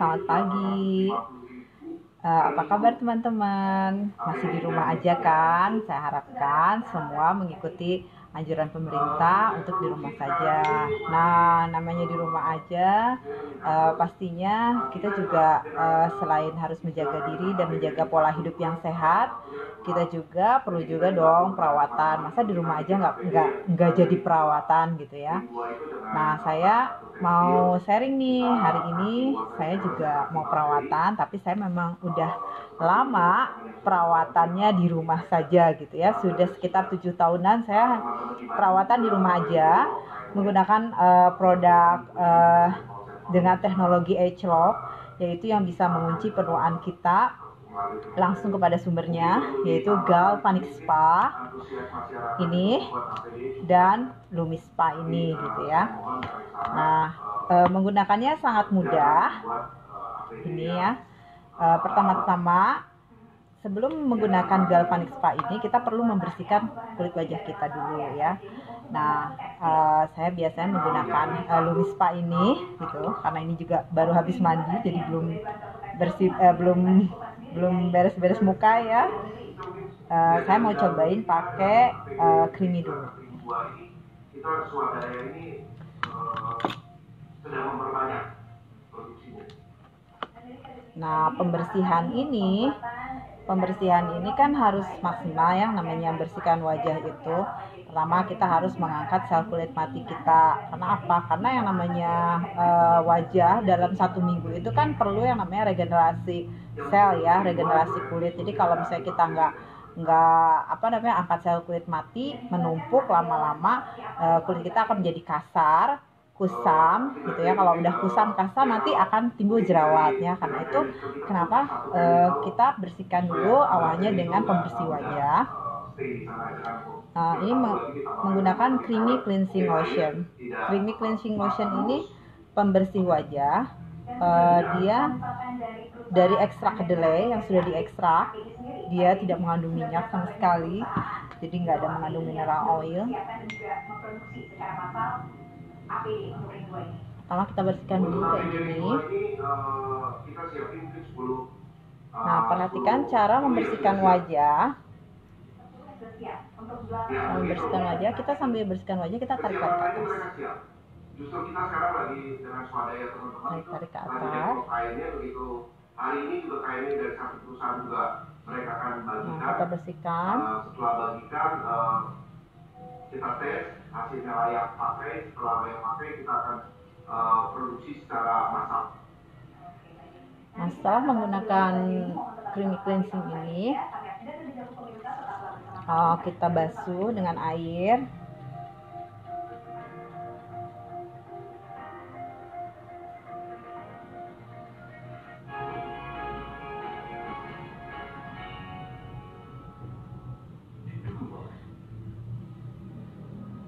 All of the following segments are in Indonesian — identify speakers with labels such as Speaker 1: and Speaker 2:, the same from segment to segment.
Speaker 1: selamat pagi. Apa kabar teman-teman? Masih di rumah aja kan? Saya harapkan semua mengikuti anjuran pemerintah untuk di rumah saja. Nah, namanya di rumah aja, pastinya kita juga selain harus menjaga diri dan menjaga pola hidup yang sehat, kita juga perlu juga dong perawatan. Masa di rumah aja nggak jadi perawatan gitu ya? Nah, saya mau sharing nih, hari ini saya juga mau perawatan, tapi saya memang udah lama perawatannya di rumah saja gitu ya. Sudah sekitar 7 tahunan saya perawatan di rumah aja menggunakan produk dengan teknologi ageLOC, yaitu yang bisa mengunci penuaan kita langsung kepada sumbernya, yaitu Galvanic Spa ini dan Lumispa ini gitu ya. Nah, menggunakannya sangat mudah ini ya. Pertama-tama sebelum menggunakan Galvanic Spa ini kita perlu membersihkan kulit wajah kita dulu ya. Nah, saya biasanya menggunakan Lumispa ini gitu karena ini juga baru habis mandi, jadi belum bersih, belum beres-beres muka ya. Saya mau cobain pakai creamy dulu. Nah, pembersihan ini kan harus maksimal ya, namanya bersihkan wajah itu. Pertama kita harus mengangkat sel kulit mati kita. Karena apa? Karena yang namanya wajah dalam 1 minggu itu kan perlu yang namanya regenerasi sel ya, regenerasi kulit. Jadi kalau misalnya kita nggak angkat sel kulit mati, menumpuk lama-lama kulit kita akan menjadi kasar, kusam gitu ya. Kalau udah kusam kasar nanti akan timbul jerawat ya. Karena itu kenapa kita bersihkan dulu awalnya dengan pembersih wajah. Ini menggunakan creamy cleansing lotion. Creamy cleansing lotion ini pembersih wajah. Dia dari ekstrak kedelai yang sudah diekstrak. Dia tidak mengandung minyak sama sekali, jadi nggak ada mengandung mineral oil. Pertama kita bersihkan dulu kayak gini. Nah, perhatikan cara membersihkan wajah. Kita sambil bersihkan wajah kita tarik ke atas. Tarik ke atas. Hari ini juga kainnya dari satu perusahaan juga mereka akan bagikan. Nah, kita bersihkan. Setelah bagikan, kita tes hasilnya layak pakai. Setelah layak pakai, kita akan produksi secara massal. Nah, setelah menggunakan creamy cleansing ini, kita basuh dengan air.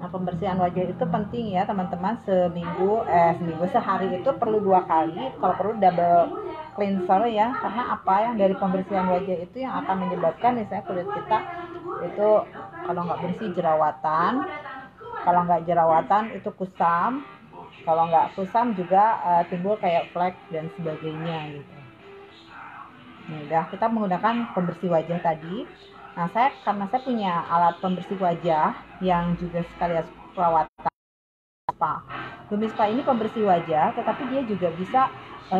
Speaker 1: Nah, pembersihan wajah itu penting ya teman-teman. Sehari itu perlu 2 kali, kalau perlu double cleanser ya. Karena apa, yang dari pembersihan wajah itu yang akan menyebabkan misalnya kulit kita itu kalau nggak bersih jerawatan, kalau nggak jerawatan itu kusam, kalau nggak kusam juga timbul kayak flek dan sebagainya gitu. Nah, udah kita menggunakan pembersih wajah tadi. Nah, karena saya punya alat pembersih wajah yang juga sekalian perawatan spa. Lumispa ini pembersih wajah, tetapi dia juga bisa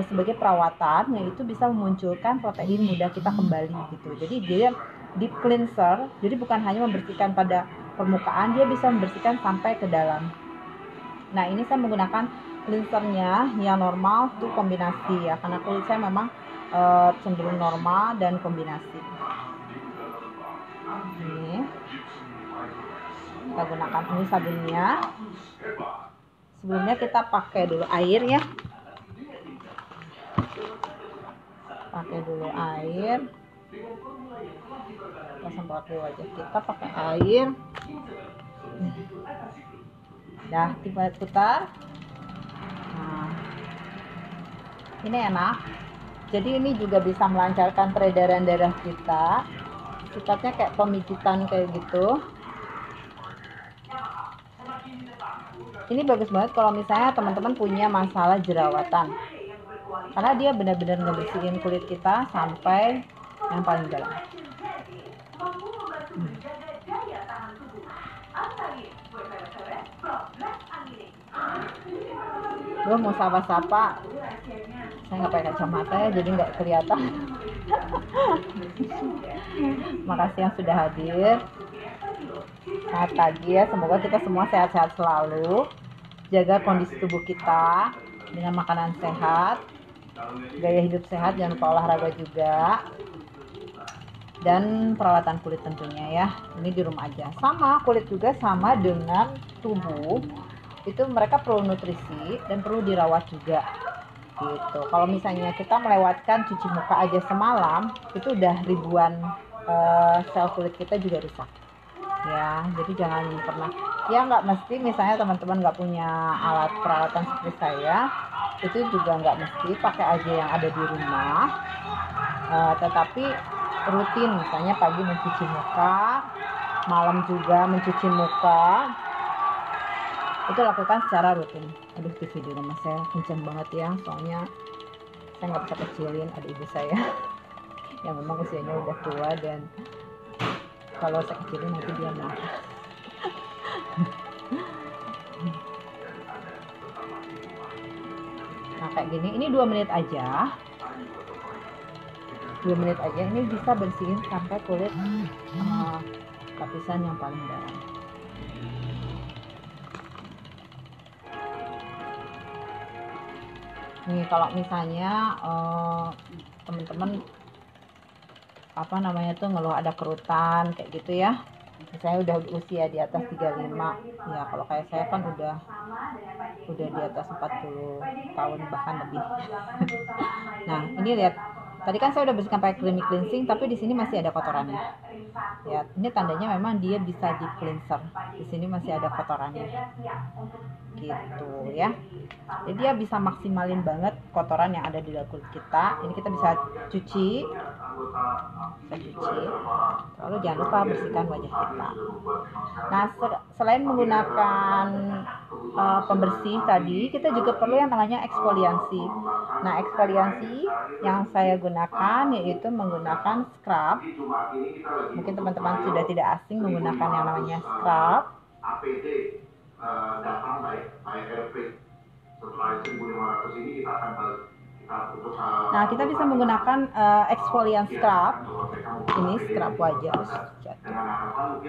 Speaker 1: sebagai perawatan, yaitu bisa memunculkan protein muda kita kembali gitu. Jadi dia deep cleanser, jadi bukan hanya membersihkan pada permukaan, dia bisa membersihkan sampai ke dalam. Nah, ini saya menggunakan cleansernya yang normal tuh kombinasi ya, karena kulit saya memang cenderung normal dan kombinasi. Ini kita gunakan ini sabunnya. Sebelumnya kita pakai dulu air ya. Pakai dulu air. Kita semprot dulu wajah kita pakai air. Dah putar. Nah, ini enak. Jadi ini juga bisa melancarkan peredaran darah kita. Sifatnya kayak pemijitan kayak gitu. Ini bagus banget kalau misalnya teman-teman punya masalah jerawatan. karena dia benar-benar ngebersihin kulit kita sampai yang paling dalam. Gue mau sapa-sapa, saya nggak pakai kacamata ya, jadi nggak kelihatan. Makasih yang sudah hadir. Selamat pagi ya, semoga kita semua sehat-sehat selalu. Jaga kondisi tubuh kita dengan makanan sehat, gaya hidup sehat, jangan lupa olahraga juga, dan perawatan kulit tentunya ya. Ini di rumah aja. Sama kulit juga sama dengan tubuh, itu mereka perlu nutrisi dan perlu dirawat juga gitu. Kalau misalnya kita melewatkan cuci muka aja semalam, itu udah ribuan sel kulit kita juga rusak ya. Jadi jangan pernah, ya nggak mesti misalnya teman-teman nggak punya alat perawatan seperti saya, itu juga nggak mesti, pakai aja yang ada di rumah. Tetapi rutin, misalnya pagi mencuci muka, malam juga mencuci muka, itu lakukan secara rutin. Aduh, TV di rumah saya kenceng banget ya, soalnya saya nggak bisa kecilin, ada ibu saya yang memang usianya udah tua, dan kalau saya kecilin nanti dia marah. Nah kayak gini, ini 2 menit aja, 2 menit aja ini bisa bersihin sampai kulit lapisan yang paling dalam. Nih kalau misalnya teman-teman ngeluh ada kerutan kayak gitu ya, misalnya udah usia di atas 35 ya, kalau kayak saya kan udah di atas 40 tahun bahkan lebih. Nah ini lihat, tadi kan saya udah bersihkan pakai creamy cleansing, tapi di sini masih ada kotorannya ya. Ini tandanya memang dia bisa di cleanser, di sini masih ada kotorannya gitu ya. Jadi dia bisa maksimalin banget kotoran yang ada di dalam kulit kita. Ini kita bisa cuci, lalu jangan lupa bersihkan wajah kita. Nah selain menggunakan pembersih tadi, kita juga perlu yang namanya eksfoliasi. Nah eksfoliasi yang saya gunakan yaitu menggunakan scrub. Mungkin teman-teman sudah tidak asing menggunakan yang namanya scrub. Nah kita bisa menggunakan exfoliant scrub. Ini scrub wajah.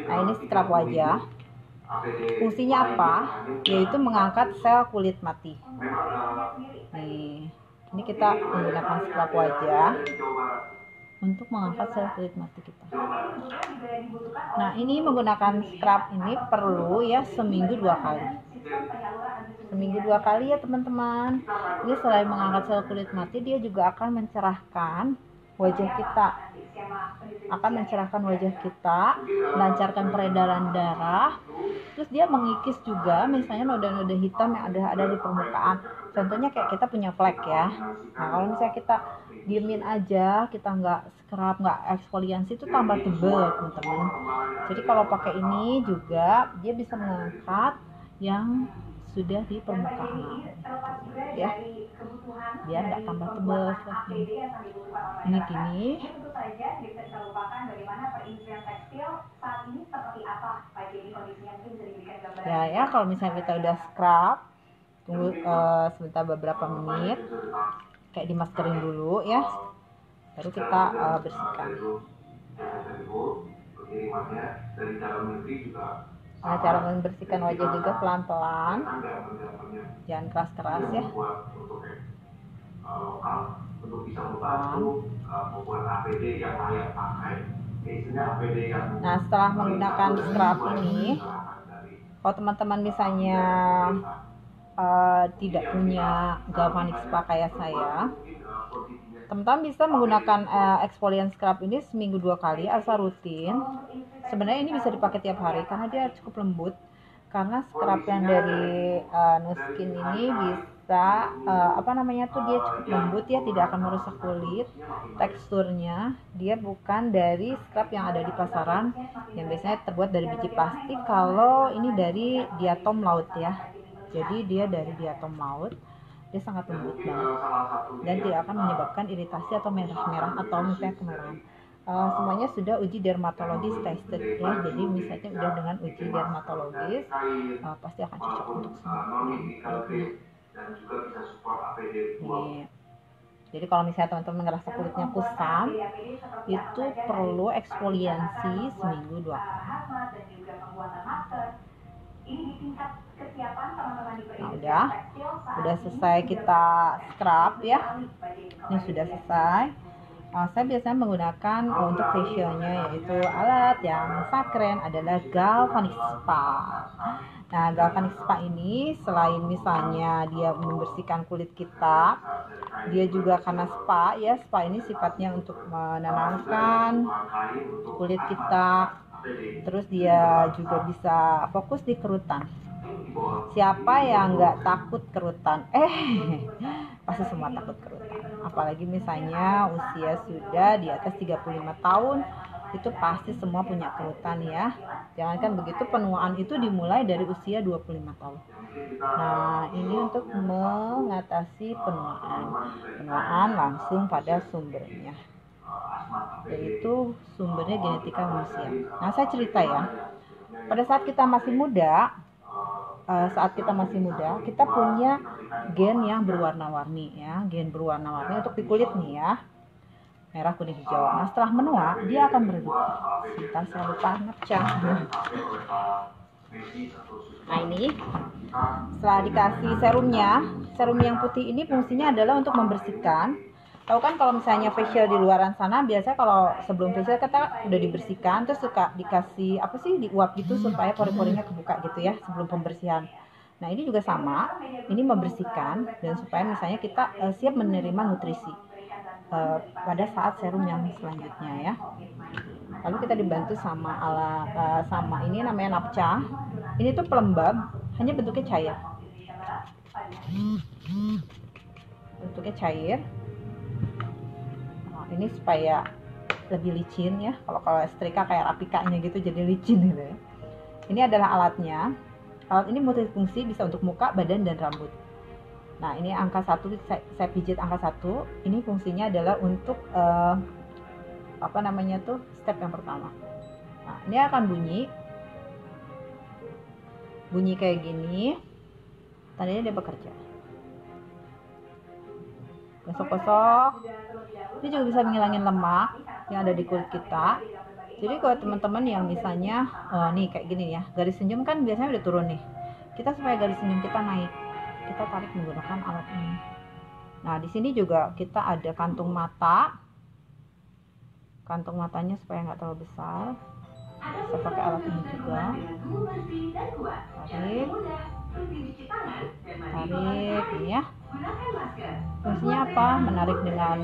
Speaker 1: Nah ini scrub wajah. Fungsinya apa? Yaitu mengangkat sel kulit mati. Nih, ini kita menggunakan scrub wajah untuk mengangkat sel kulit mati kita. Nah ini menggunakan scrub ini perlu ya seminggu 2 kali. Seminggu 2 kali ya teman-teman. Ini selain mengangkat sel kulit mati, dia juga akan mencerahkan wajah kita. Melancarkan peredaran darah. Terus dia mengikis juga misalnya noda-noda hitam yang ada di permukaan. Contohnya kayak kita punya flek ya. Nah kalau misalnya kita diemin aja, kita nggak scrub, nggak eksfoliasi, itu tambah tebal teman-teman. Jadi kalau pakai ini juga dia bisa mengangkat yang sudah di permukaan ya, biar nggak tambah tebal fleknya. Ini gini. Ya kalau misalnya kita udah scrub, tunggu sebentar beberapa menit, kayak dimaskerin dulu ya, baru kita bersihkan. Nah cara membersihkan wajah juga pelan-pelan, jangan keras-keras ya. Nah setelah menggunakan scrub ini, kalau teman-teman misalnya tidak punya galvanic spa kayak saya, teman-teman bisa menggunakan exfoliant scrub ini seminggu 2 kali asal rutin. Sebenarnya ini bisa dipakai tiap hari karena dia cukup lembut. Karena scrub yang dari Nuskin ini bisa dia cukup lembut ya, tidak akan merusak kulit. Teksturnya dia bukan dari scrub yang ada di pasaran yang biasanya terbuat dari biji plastik. Kalau ini dari diatom laut ya. Jadi dia dari diatom laut dia sangat lembut banget dan tidak akan menyebabkan iritasi atau merah-merah atau misalnya kemerahan. Semuanya sudah uji dermatologis tested ya, jadi misalnya udah dengan uji dermatologis pasti akan cocok untuk semua kulitnya. Nih. Jadi kalau misalnya teman-teman ngerasa kulitnya kusam, itu perlu eksfoliasi seminggu 2 kali. Nah, udah selesai kita scrub ya. Ini sudah selesai. Saya biasanya menggunakan untuk facialnya yaitu alat yang sangat keren adalah Galvanic Spa. Nah, Galvanic Spa ini selain misalnya dia membersihkan kulit kita, dia juga karena spa ya, spa ini sifatnya untuk menenangkan kulit kita. Terus dia juga bisa fokus di kerutan. Siapa yang nggak takut kerutan? Pasti semua takut kerutan. Apalagi misalnya usia sudah di atas 35 tahun, itu pasti semua punya kerutan ya. Jangankan begitu, penuaan itu dimulai dari usia 25 tahun. Nah, ini untuk mengatasi penuaan langsung pada sumbernya, yaitu sumbernya genetika manusia. Nah, saya cerita ya, pada saat kita masih muda, kita punya gen yang berwarna-warni ya, gen berwarna-warni untuk di kulit nih ya, merah, kuning, hijau. Nah, setelah menua dia akan meredup. Sebentar, saya lupa ngecas. Nah, ini setelah dikasih serum yang putih ini fungsinya adalah untuk membersihkan. Tahu kan kalau misalnya facial di luaran sana, biasanya kalau sebelum facial kita udah dibersihkan, terus suka dikasih diuap gitu supaya pori-porinya kebuka gitu ya sebelum pembersihan. Nah, ini juga sama, ini membersihkan dan supaya misalnya kita siap menerima nutrisi pada saat serum yang selanjutnya ya. Lalu kita dibantu sama alat sama ini namanya napca. Ini tuh pelembab, hanya bentuknya cair. Nah, ini supaya lebih licin ya. Kalau setrika kayak rapikanya gitu jadi licin gitu ya. Ini adalah alatnya. Alat ini multifungsi, bisa untuk muka, badan, dan rambut. Nah, ini angka 1, saya pijit angka 1. Ini fungsinya adalah untuk step yang pertama. Nah, ini akan bunyi kayak gini, tandanya dia bekerja. Gosok-gosok. Ini juga bisa menghilangin lemak yang ada di kulit kita. Jadi kalau teman-teman yang misalnya nih kayak gini ya, garis senyum kan biasanya udah turun nih. Kita supaya garis senyum kita naik, kita tarik menggunakan alat ini. Nah, di sini juga kita ada kantung mata. Kantung matanya supaya nggak terlalu besar. Bisa pakai alat ini juga. Tarik ini ya. Fungsinya apa? Menarik dengan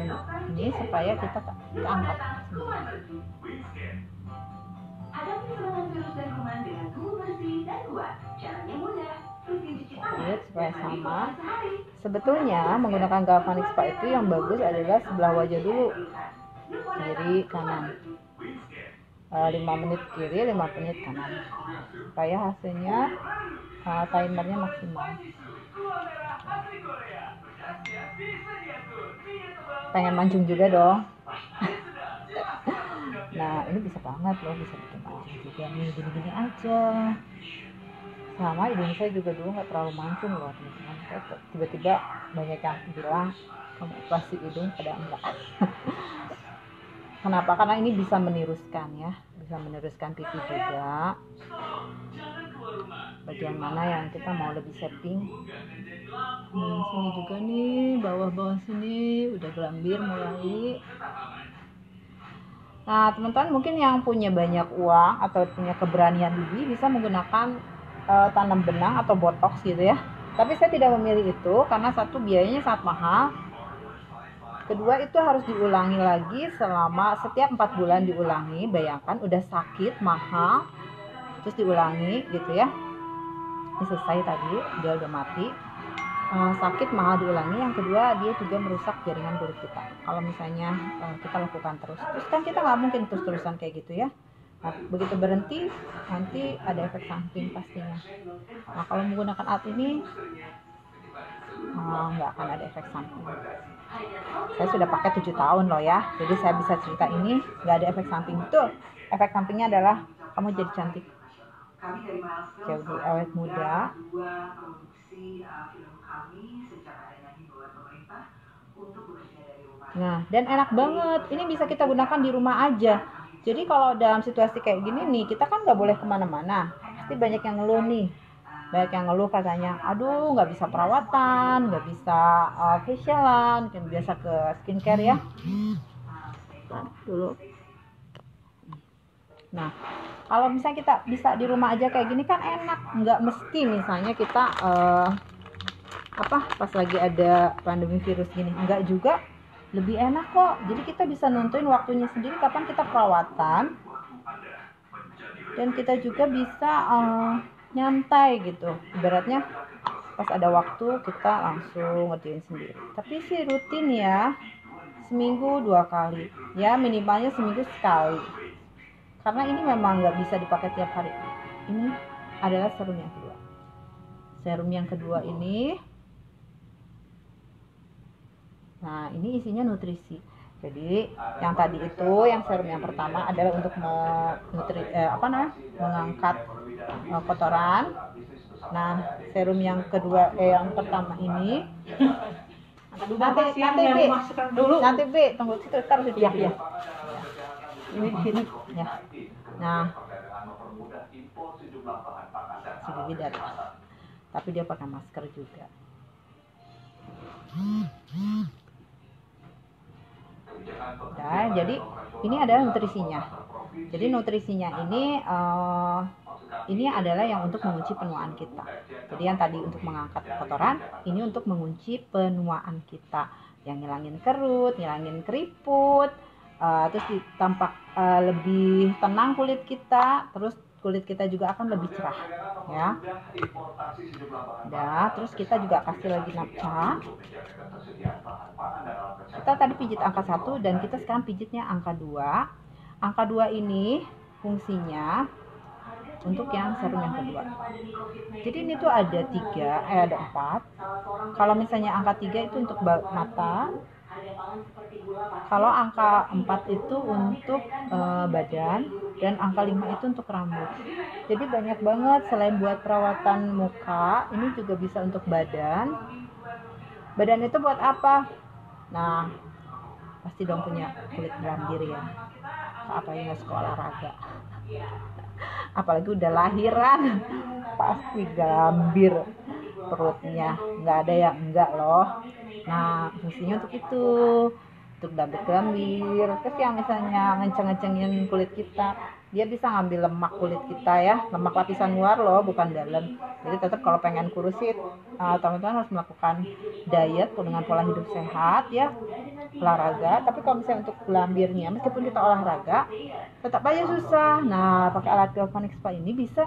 Speaker 1: ini supaya kita angkat. Supaya sama. Sebetulnya menggunakan Galvanic Spa itu yang bagus adalah sebelah wajah dulu, kiri kanan. 5 menit kiri, 5 menit kanan, supaya hasilnya timernya maksimal. Pengen mancung juga dong. Nah, ini bisa banget loh, bisa bikin mancung juga nih, gini-gini aja. Sama Indonesia juga dulu nggak terlalu mancung loh teman-teman. Tiba-tiba banyak yang bilang kamu operasi hidung, pada enggak. Kenapa? Karena ini bisa meneruskan ya, bisa meneruskan pipi juga. Bagian mana yang kita mau lebih shaping? Sini juga nih, bawah-bawah sini udah gelambir mulai. Nah, teman-teman mungkin yang punya banyak uang atau punya keberanian lebih bisa menggunakan tanam benang atau botox gitu ya. Tapi saya tidak memilih itu karena satu, biayanya sangat mahal. Kedua, itu harus diulangi lagi selama setiap 4 bulan diulangi. Bayangkan udah sakit, mahal, terus diulangi gitu ya. Ini selesai tadi, dia udah mati. Sakit, mahal, diulangi. Yang kedua, dia juga merusak jaringan kulit kita. Kalau misalnya kita lakukan terus kan kita nggak mungkin terus-terusan kayak gitu ya. Nah, begitu berhenti nanti ada efek samping pastinya. Nah, kalau menggunakan alat ini nggak akan ada efek samping. Saya sudah pakai 7 tahun loh ya, jadi saya bisa cerita ini nggak ada efek samping. Betul, efek sampingnya adalah kamu jadi cantik, jadi awet muda. Nah, dan enak banget. Ini bisa kita gunakan di rumah aja. Jadi kalau dalam situasi kayak gini nih, kita kan nggak boleh kemana-mana. Pasti banyak yang ngeluh nih. Banyak yang ngeluh katanya, aduh nggak bisa perawatan, nggak bisa facialan, kan biasa ke skincare ya. Nah, kalau misalnya kita bisa di rumah aja kayak gini kan enak. Nggak mesti misalnya kita pas lagi ada pandemi virus gini. Nggak juga, lebih enak kok. Jadi kita bisa nentuin waktunya sendiri kapan kita perawatan, dan kita juga bisa nyantai gitu. Ibaratnya pas ada waktu kita langsung ngerjain sendiri. Tapi sih rutin ya, seminggu 2 kali ya, minimalnya seminggu sekali, karena ini memang nggak bisa dipakai tiap hari. Ini adalah serum yang kedua. Serum yang kedua ini, nah ini isinya nutrisi. Jadi yang tadi itu, yang serum yang pertama adalah untuk mengangkat kotoran. Nah, serum yang kedua yang pertama ini nanti B tunggu situ, taruh situ ya. Ini di sini ya. Nah, si Bibi datang, tapi dia pakai masker juga. Nah, jadi ini adalah nutrisinya. Jadi nutrisinya ini adalah yang untuk mengunci penuaan kita. Jadi yang tadi untuk mengangkat kotoran, ini untuk mengunci penuaan kita, yang ngilangin kerut, ngilangin keriput, terus tampak lebih tenang kulit kita, terus kulit kita juga akan lebih cerah ya. Nah, terus kita juga kasih lagi napca. Kita tadi pijit angka 1 dan kita sekarang pijitnya angka 2. Angka 2 ini fungsinya untuk yang serum yang kedua. Jadi ini tuh ada 4. Kalau misalnya angka 3 itu untuk mata. Kalau angka 4 itu untuk badan, dan angka 5 itu untuk rambut. Jadi banyak banget, selain buat perawatan muka, ini juga bisa untuk badan. Badan itu buat apa? Nah, pasti dong punya kulit gambir ya. Apa yang suka olahraga? Apalagi udah lahiran, pasti gambir perutnya, nggak ada yang enggak loh. Nah, fungsinya untuk itu, untuk gambir. Terus yang misalnya ngeceng-ngecengin kulit kita, dia bisa ngambil lemak kulit kita ya, lemak lapisan luar loh, bukan dalam. Jadi tetap kalau pengen kurusin, teman-teman harus melakukan diet dengan pola hidup sehat ya, olahraga. Tapi kalau misalnya untuk gambirnya, meskipun kita olahraga, tetap aja susah. Nah, pakai alat galvanic spa ini bisa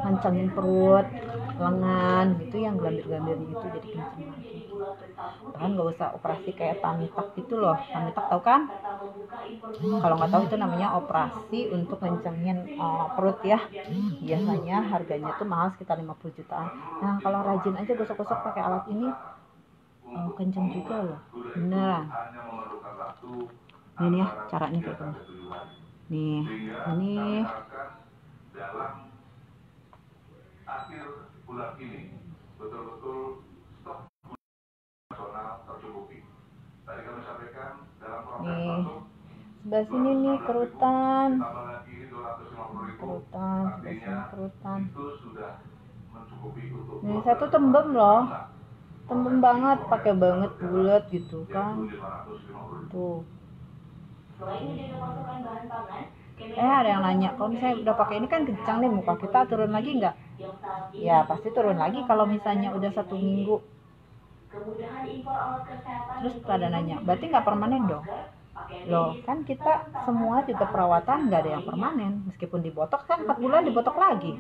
Speaker 1: ngancangin perut, lengan gitu, yang gambir-gambirnya itu jadi kenceng lagi. Bahkan nggak usah operasi kayak tummy tuck gitu loh. Tummy tuck tahu kan? Kalau nggak tahu, itu namanya operasi untuk kencengin perut ya. Biasanya harganya tuh mahal, sekitar 50 jutaan. Nah, kalau rajin aja gosok-gosok pakai alat ini, kenceng juga loh, beneran. Ini ya caranya kayak gini. Nih, ini akhir bulan ini betul-betul stok nasional tercukupi. Tadi kami sampaikan dalam proses masuk sebelah sini nih kerutan, kerutan. Nih satu tembem loh, tembem banget, pakai banget bulat gitu kan. Tuh. Ada yang nanya, kalau misalnya udah pakai ini kan kencang nih, muka kita turun lagi nggak? Ya pasti turun lagi kalau misalnya udah 1 minggu. Terus pada nanya, berarti nggak permanen dong? Loh, kan kita semua juga perawatan nggak ada yang permanen. Meskipun dibotok kan 4 bulan dibotok lagi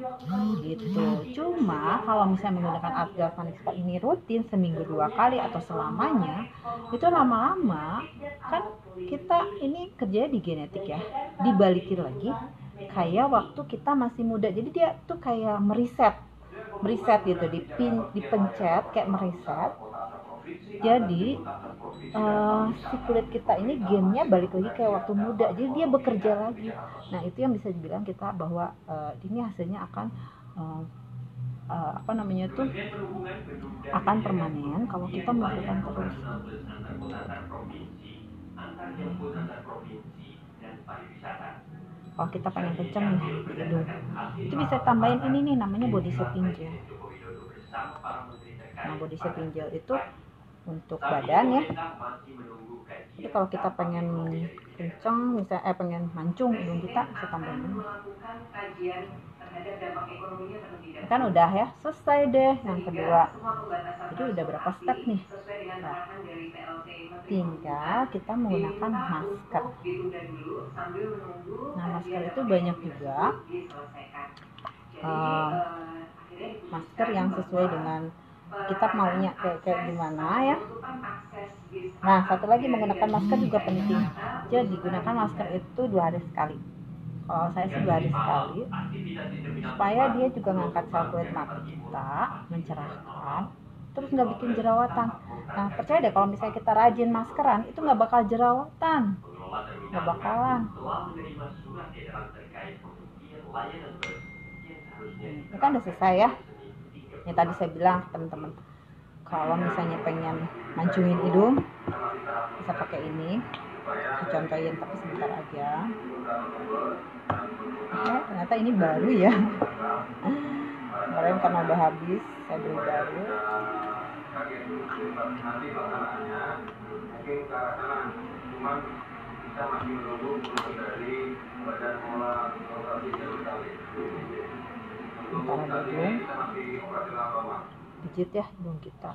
Speaker 1: gitu. Cuma kalau misalnya menggunakan alat galvanic spa ini rutin, seminggu 2 kali atau selamanya, itu lama-lama kan kita ini kerjanya di genetik ya, dibalikin lagi kayak waktu kita masih muda. Jadi dia tuh kayak meriset mereset gitu, dipencet kayak mereset. Jadi si kulit kita ini gennya balik lagi kayak waktu muda, jadi dia bekerja lagi. Nah itu yang bisa dibilang kita bahwa ini hasilnya akan apa namanya tuh, akan permanen kalau kita melakukan terus. Kalau kita pengen kenceng nih di hidung, itu bisa tambahin ini nih, namanya body shaving gel. Nah body shaving gel itu untuk badan ya. Jadi kalau kita pengen kenceng, misalnya pengen mancung hidung kita, bisa tambahin ini. Kan udah ya, selesai deh yang kedua. Jadi udah berapa step nih? Nah, tinggal kita menggunakan masker. Nah masker itu banyak juga masker yang sesuai dengan kita maunya kayak gimana ya. Nah satu lagi, menggunakan masker juga penting. Jadi gunakan masker itu 2 hari sekali. Kalau saya sih 2 hari sekali, supaya dia juga ngangkat sel kulit mati kita, mencerahkan, terus nggak bikin jerawatan. Nah percaya deh, kalau misalnya kita rajin maskeran itu nggak bakal jerawatan, nggak bakalan. Ini kan udah selesai ya. Ini tadi saya bilang teman-teman, kalau misalnya pengen mancungin hidung bisa pakai ini. Saya contohin tapi sebentar aja. Ternyata ini baru ya. Kemarin karena udah habis saya beli baru. Antara hidung, pijit ya hidung kita.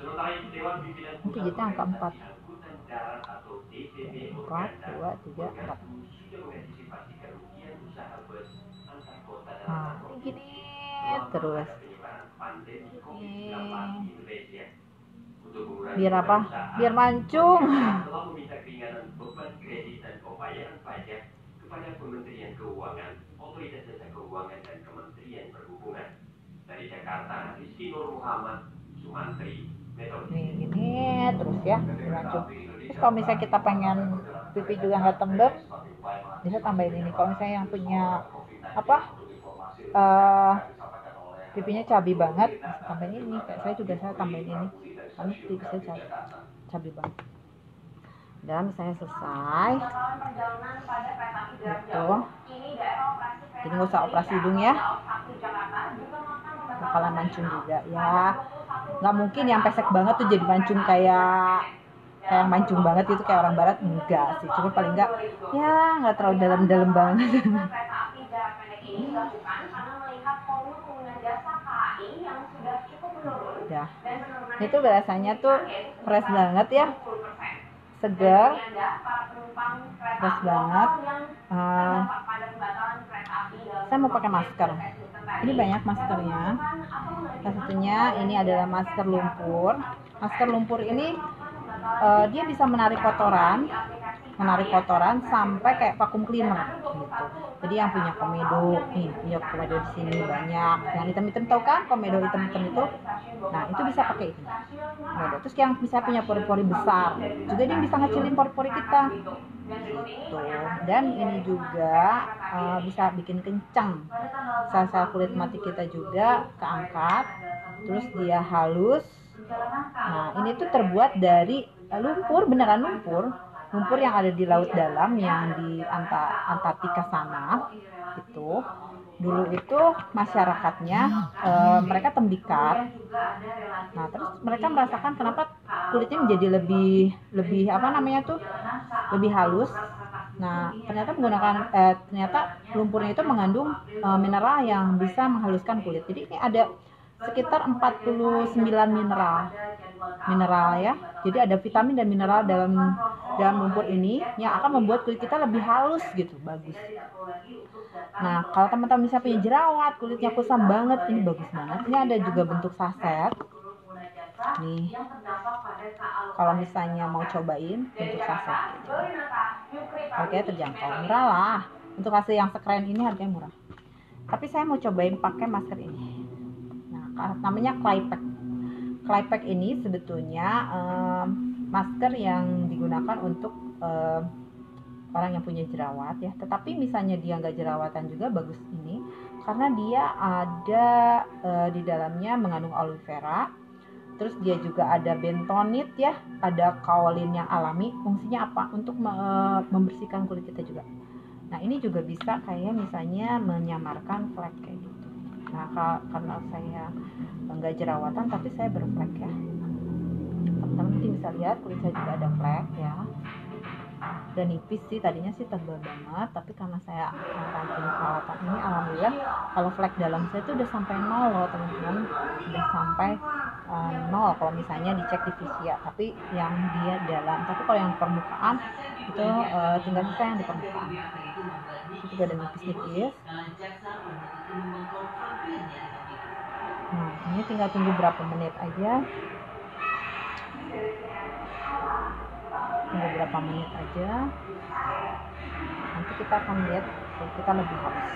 Speaker 1: Ini pijitnya angka 4. 4, 2, 3, 4. Nah, gini terus. Biar apa? Biar mancung. Nih gini terus ya, mancung. Terus kalau misalnya kita pengen pipi juga nggak tembem, bisa tambahin ini. Kalau misalnya yang punya apa pipinya cabi banget, bisa tambahin ini. Kayak saya tambahin ini karena pipi saya cabi banget. Dan misalnya selesai gitu, jadi nggak usah operasi hidung ya, bakalan mancung juga ya. Nggak mungkin yang pesek banget tuh jadi mancung kayak mancung banget itu kayak orang barat, enggak sih, cuma paling enggak ya nggak terlalu dalam-dalam banget. Udah, itu rasanya tuh fresh banget ya, segar, fresh banget. Saya mau pakai masker. Ini banyak maskernya. Salah satunya ini adalah masker lumpur. Masker lumpur ini dia bisa menarik kotoran sampai kayak vacuum cleaner gitu. Jadi yang punya komedo, nih punya komedo di sini banyak. Yang hitam-hitam tahu kan komedo hitam-hitam itu? Nah itu bisa pakai ini. Komedo. Terus yang bisa punya pori-pori besar, juga dia bisa ngecilin pori-pori kita. Gitu. Dan ini juga bisa bikin kencang sel-sel kulit mati kita juga keangkat, terus dia halus. Nah ini tuh terbuat dari lumpur, beneran lumpur yang ada di laut dalam, yang di Antartika sana. Itu dulu itu masyarakatnya mereka tembikar. Nah terus mereka merasakan kenapa kulitnya menjadi lebih apa namanya tuh, lebih halus. Nah ternyata ternyata lumpurnya itu mengandung mineral yang bisa menghaluskan kulit. Jadi ini ada sekitar 49 mineral ya. Jadi ada vitamin dan mineral dalam lumpur ini yang akan membuat kulit kita lebih halus gitu, bagus. Nah kalau teman-teman bisa punya jerawat, kulitnya kusam banget, ini bagus banget. Ini ada juga bentuk saset nih, kalau misalnya mau cobain bentuk saset gitu. Harganya terjangkau, murah lah. Untuk hasil yang sekeren ini harganya murah. Tapi saya mau cobain pakai masker ini. Nah namanya Claypack. Claypack ini sebetulnya masker yang digunakan untuk orang yang punya jerawat ya. Tetapi misalnya dia nggak jerawatan juga bagus ini, karena dia ada di dalamnya mengandung aloe vera. Terus dia juga ada bentonit ya, ada kaolin yang alami. Fungsinya apa? Untuk membersihkan kulit kita juga. Nah ini juga bisa kayak misalnya menyamarkan flek kayak gitu. Nah karena saya nggak jerawatan tapi saya berflek ya. Teman-teman mungkin bisa lihat kulit saya juga ada flek ya. Dan nipis sih, tadinya sih tebal banget, tapi karena saya rajin perawatan ini, alhamdulillah kalau flek dalam saya itu udah sampai 0 loh teman-teman, udah sampai 0 kalau misalnya dicek di Visia, tapi yang dia dalam. Tapi kalau yang permukaan itu tinggal sisa yang di permukaan. Itu juga ada nipis-nipis. Nah ini tinggal tunggu berapa menit aja. Tunggu berapa menit aja, nanti kita akan lihat kulit kita lebih halus.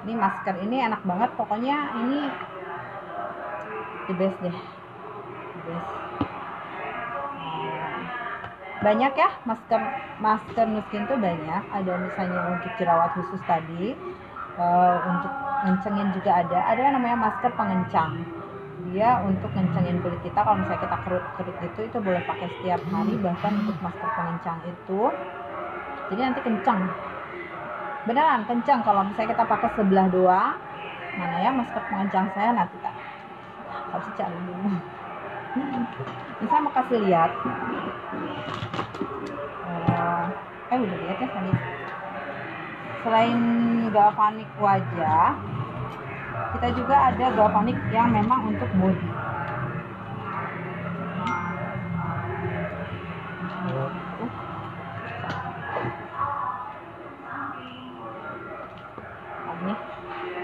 Speaker 1: Ini masker ini enak banget, pokoknya ini the best deh, the best. Banyak ya masker Nuskin tuh banyak, ada misalnya untuk jerawat khusus tadi, untuk ngencengin juga ada yang namanya masker pengencang. Dia untuk ngencengin kulit kita, kalau misalnya kita kerut-kerut gitu, itu boleh pakai setiap hari. Bahkan untuk masker pengencang itu jadi nanti kencang, beneran kencang. Kalau misalnya kita pakai sebelah doang, mana ya masker pengencang saya, nanti tak harus cari dulu. Ini saya mau kasih lihat, udah lihat ya tadi. Selain galvanik wajah, kita juga ada galvanik yang memang untuk body.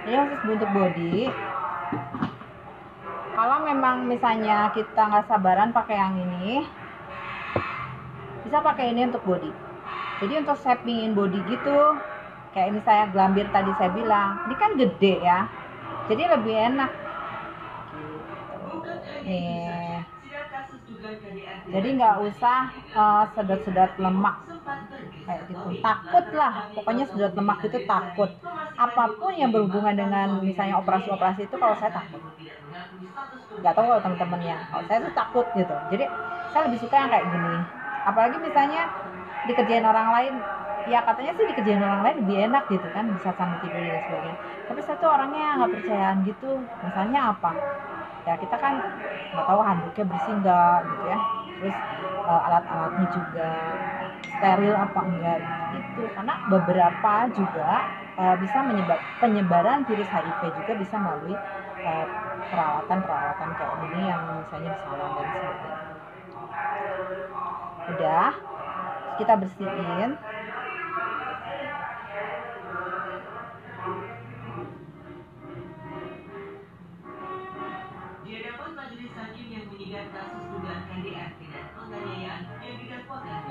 Speaker 1: Ini khusus untuk body. Kalau memang misalnya kita nggak sabaran pakai yang ini, bisa pakai ini untuk body. Jadi untuk shapingin body gitu, kayak misalnya gelambir tadi saya bilang, ini kan gede ya, jadi lebih enak nih. Jadi nggak usah sedot-sedot lemak kayak gitu, takut lah pokoknya sedot lemak itu takut. Apapun yang berhubungan dengan misalnya operasi-operasi itu, kalau saya takut. Nggak tahu kalau teman-teman ya, kalau saya tuh takut gitu. Jadi saya lebih suka yang kayak gini. Apalagi misalnya dikerjain orang lain, ya katanya sih dikerjain orang lain lebih enak gitu kan, bisa sambil tidur dan sebagainya. Tapi saya tuh orangnya nggak percayaan gitu. Misalnya apa ya, kita kan nggak tahu handuknya bersih nggak gitu ya, terus alat-alatnya juga steril apa enggak gitu. Karena beberapa juga bisa penyebaran virus HIV juga bisa melalui perawatan kayak ini yang misalnya di salon dan sebagainya. Udah, kita bersihin.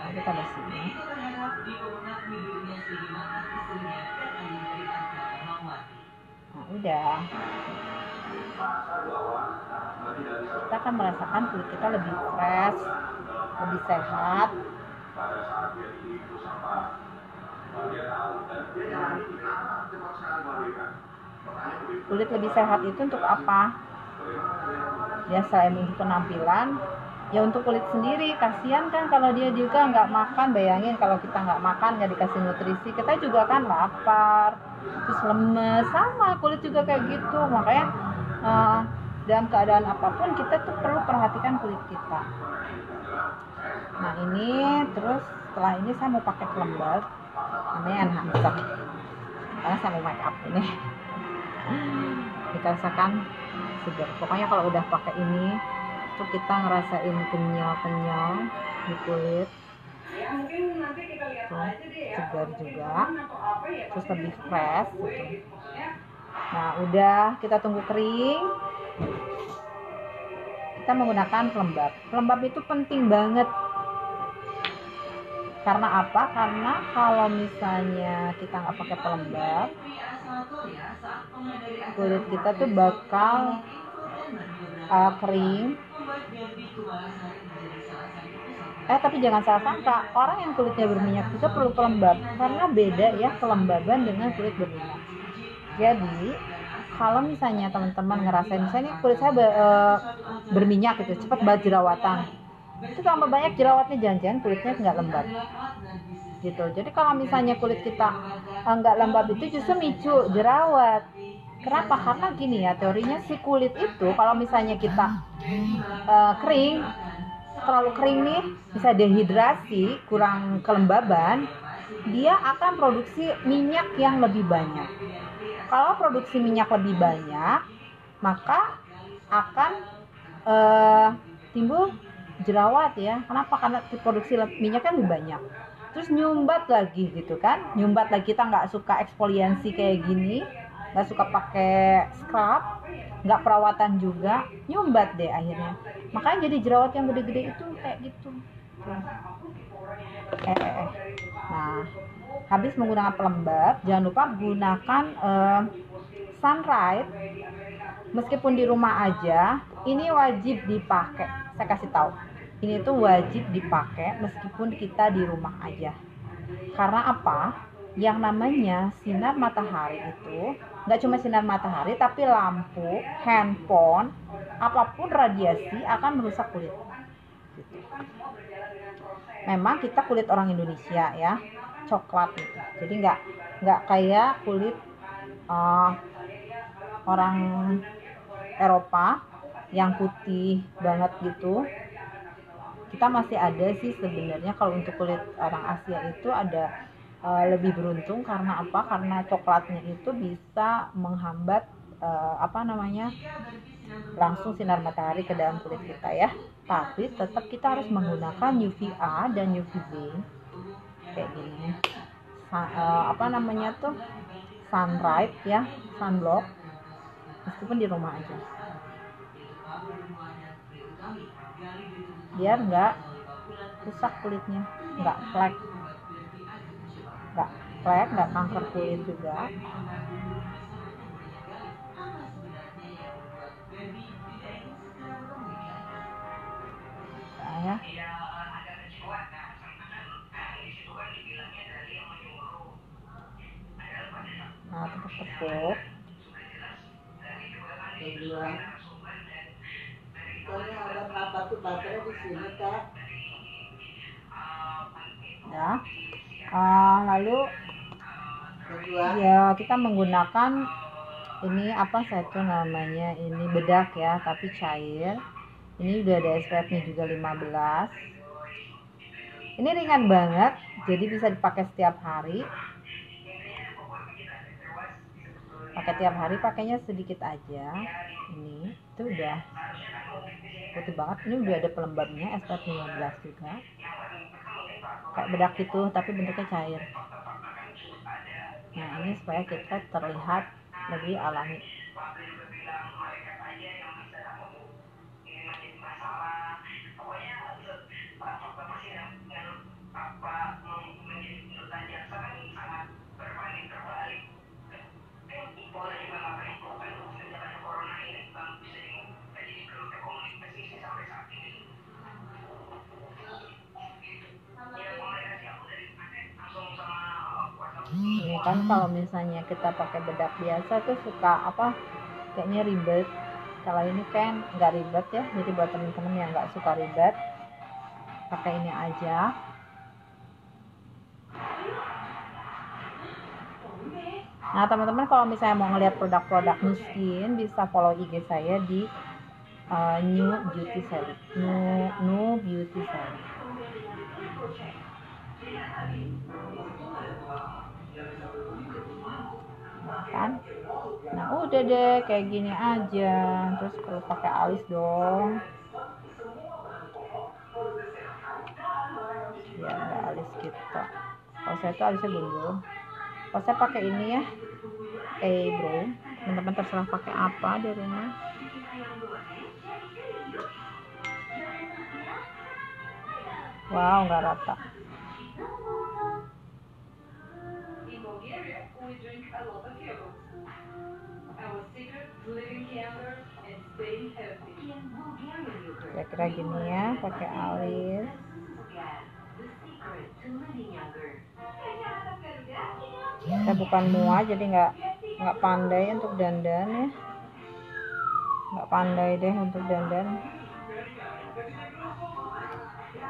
Speaker 1: Kita bersihin. Nah, udah. Kita akan merasakan kulit kita lebih fresh, lebih sehat. Kulit lebih sehat itu untuk apa? Ya selain untuk penampilan, ya untuk kulit sendiri. Kasihan kan kalau dia juga nggak makan. Bayangin kalau kita nggak makan, nggak dikasih nutrisi, kita juga kan lapar, terus lemes. Sama kulit juga kayak gitu. Makanya dalam keadaan apapun kita tuh perlu perhatikan kulit kita. Nah ini, terus setelah ini saya mau pakai pelembab namanya enhancer, karena saya mau make up ini. Kita rasakan segar. Pokoknya kalau udah pakai ini tuh kita ngerasain kenyal di kulit, tuh segar juga, terus lebih fresh gitu. Nah udah, kita tunggu kering, kita menggunakan pelembab. Pelembab itu penting banget Karena apa? Karena kalau misalnya kita nggak pakai pelembab, kulit kita tuh bakal kering. Tapi jangan salah sangka, orang yang kulitnya berminyak juga perlu pelembab, karena beda ya kelembaban dengan kulit berminyak. Jadi kalau misalnya teman-teman ngerasain misalnya kulit saya berminyak gitu, cepat banget jerawatan, itu tambah banyak jerawatnya, jangan-jangan kulitnya nggak lembab gitu. Jadi kalau misalnya kulit kita nggak lembab itu justru micu jerawat. Kenapa? Karena gini ya, teorinya si kulit itu kalau misalnya kita kering, terlalu kering nih, bisa dehidrasi, kurang kelembaban, dia akan produksi minyak yang lebih banyak. Kalau produksi minyak lebih banyak, maka akan timbul jerawat ya. Kenapa? Karena produksi minyaknya lebih banyak. Terus nyumbat lagi gitu kan, nyumbat lagi, kita nggak suka eksfoliasi kayak gini, nggak suka pakai scrub, nggak perawatan juga, nyumbat deh akhirnya. Makanya jadi jerawat yang gede-gede itu kayak gitu. Nah, habis menggunakan pelembab, jangan lupa gunakan Sunlight. Meskipun di rumah aja, ini wajib dipakai. Saya kasih tahu, ini tuh wajib dipakai meskipun kita di rumah aja. Karena apa? Yang namanya sinar matahari itu nggak cuma sinar matahari, tapi lampu, handphone, apapun radiasi akan merusak kulit. Gitu. Memang kita kulit orang Indonesia ya, coklat gitu. Jadi nggak kayak kulit orang Eropa yang putih banget gitu. Kita masih ada sih sebenarnya. Kalau untuk kulit orang Asia itu ada lebih beruntung. Karena apa? Karena coklatnya itu bisa menghambat langsung sinar matahari ke dalam kulit kita ya. Tapi tetap kita harus menggunakan UVA dan UVB kayak gini. Sunlight ya, sunblock, meskipun di rumah aja, biar nggak rusak kulitnya, nggak flek, nggak kanker kulit juga. Nah, ya. Nah, tepuk-tepuk. Ya. Lalu ya kita menggunakan ini namanya ini bedak ya, tapi cair. Ini udah ada SPF-nya juga 15. Ini ringan banget, jadi bisa dipakai setiap hari. Pakai tiap hari, pakainya sedikit aja. Ini itu udah putih banget. Ini udah ada pelembabnya, SPF 15 juga. Kayak bedak itu, tapi bentuknya cair. Nah, ini supaya kita terlihat lebih alami. Ini kan kalau misalnya kita pakai bedak biasa tuh suka kayaknya ribet. Kalau ini kan nggak ribet ya, jadi buat temen-temen yang nggak suka ribet, pakai ini aja. Nah teman-teman, kalau misalnya mau ngeliat produk-produk Nu Skin, bisa follow IG saya di Nu Beauty Sally. Nu Beauty Sally. Kan? Nah udah deh, kayak gini aja. Terus perlu pakai alis dong, biar nggak alis kita. Kalau saya tuh alisnya gundul. Kalau saya pakai ini ya, eyebrow. Teman-teman terserah pakai apa di rumah. Wow, nggak rata. Kira-kira gini ya, pakai alis. Saya bukan mua, jadi nggak pandai untuk dandan ya, nggak pandai deh untuk dandan.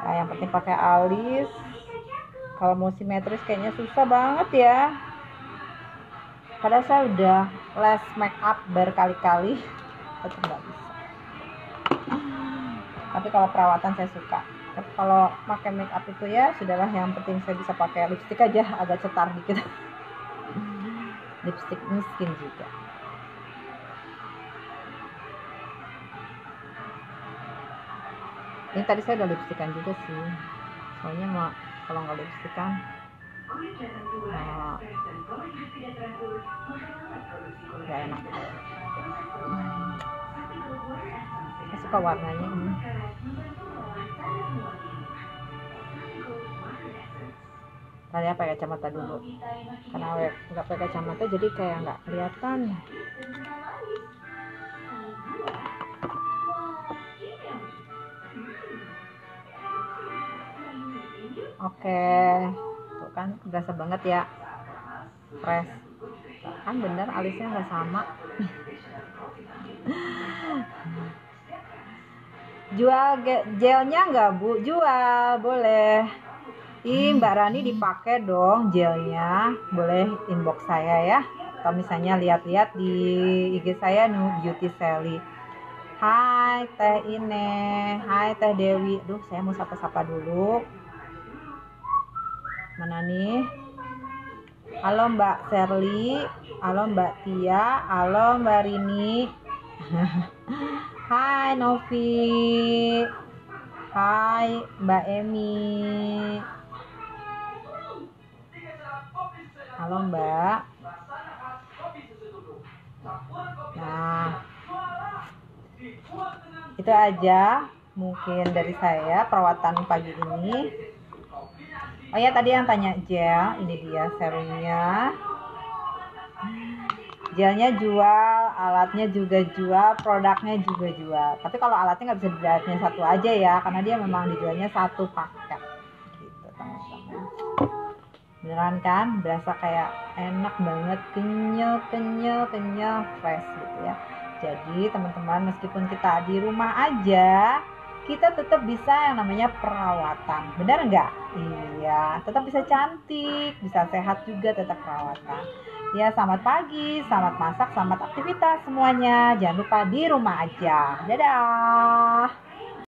Speaker 1: Nah, yang penting pakai alis. Kalau mau simetris kayaknya susah banget ya. Padahal saya udah les make up berkali-kali, tetap nggak bisa. Tapi kalau perawatan saya suka. Tapi kalau pakai make up itu ya sudahlah, yang penting saya bisa pakai lipstick aja, agak cetar dikit. Lipstick miskin juga. Ini tadi saya udah lipstikan juga sih. Soalnya kalau nggak lipstikan nggak enak. Saya suka warnanya ini. Tadi pakai kacamata dulu, karena nggak pakai kacamata jadi kayak nggak kelihatan. Oke, tuh kan berasa banget ya, fresh. Kan bener alisnya nggak sama. Jual gelnya nggak Bu? Jual, boleh. Mbak Rani dipakai dong gelnya, boleh inbox saya ya, atau misalnya lihat-lihat di IG saya Beauty Sally. Hai Teh Ine, hai Teh Dewi. Duh, saya mau sapa-sapa dulu. Mana nih? Halo Mbak Sherly, halo Mbak Tia, halo Mbak Rini. Hai Novi, hai Mbak Emi. Halo Mbak. Nah, itu aja mungkin dari saya perawatan pagi ini. Oh ya, tadi yang tanya gel, ini dia serumnya. Gelnya jual, alatnya juga jual, produknya juga jual. Tapi kalau alatnya nggak bisa dilihatnya satu aja ya, karena dia memang dijualnya satu paket. Gitu teman-teman. Beneran kan, berasa kayak enak banget, kenyal, fresh gitu ya. Jadi teman-teman, meskipun kita di rumah aja, kita tetap bisa yang namanya perawatan. Benar nggak? Iya, tetap bisa cantik, bisa sehat juga, tetap perawatan. Ya, selamat pagi, selamat masak, selamat aktivitas semuanya. Jangan lupa di rumah aja. Dadah.